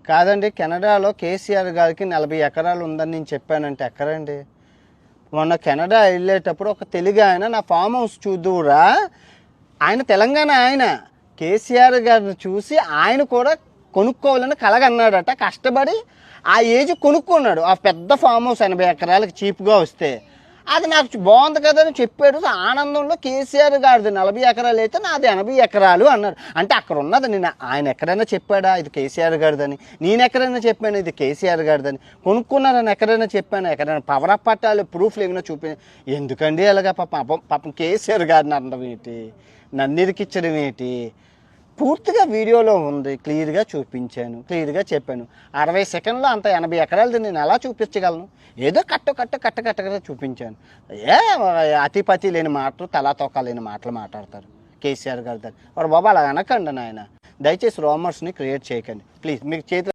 కాదండి, కెనడాలో కేసీఆర్ గారికి 40 ఎకరాలు ఉందని నేను చెప్పానంటే ఎక్కడండి? మొన్న కెనడా వెళ్ళేటప్పుడు ఒక తెలుగు ఆయన నా ఫామ్ హౌస్ చూద్దురా, ఆయన తెలంగాణ ఆయన, కేసీఆర్ గారిని చూసి ఆయన కూడా కొనుక్కోవాలని కలగన్నాడట. కష్టపడి ఆ ఏజ్ కొనుక్కున్నాడు ఆ పెద్ద ఫామ్ హౌస్ 80 ఎకరాలకు చీప్గా వస్తే. అది నాకు బాగుంది కదా అని చెప్పాడు. ఆనందంలో కేసీఆర్ గారిది 40 ఎకరాలు అయితే నాది 80 ఎకరాలు అన్నాడు. అంటే అక్కడ ఉన్నది నేను, ఆయన ఎక్కడైనా చెప్పాడా ఇది కేసీఆర్ గారిదని? నేను ఎక్కడైనా చెప్పాను ఇది కేసీఆర్ గారిదని? కొనుక్కున్నారని ఎక్కడైనా చెప్పాను? ఎక్కడైనా పవర్ అప్ పట్టాలు ప్రూఫ్లు ఏమైనా చూపి? ఎందుకండి అలాగా? పాపం కేసీఆర్ గారిని అనడం ఏంటి, నన్ను ఇరికిచ్చడం ఏంటి? పూర్తిగా వీడియోలో ఉంది, క్లియర్గా చూపించాను, క్లియర్గా చెప్పాను. 60 సెకండ్లో అంత 80 ఎకరాలది నేను ఎలా చూపించగలను? ఏదో కట్టగా చూపించాను. అతిపతి లేని మాటలు, తలా తోక లేని మాటలు మాట్లాడతారు కేసీఆర్ గారు. వాడు బాబా అలా అనకండి నాయన, దయచేసి రూమర్స్ని క్రియేట్ చేయకండి ప్లీజ్. మీకు చేతి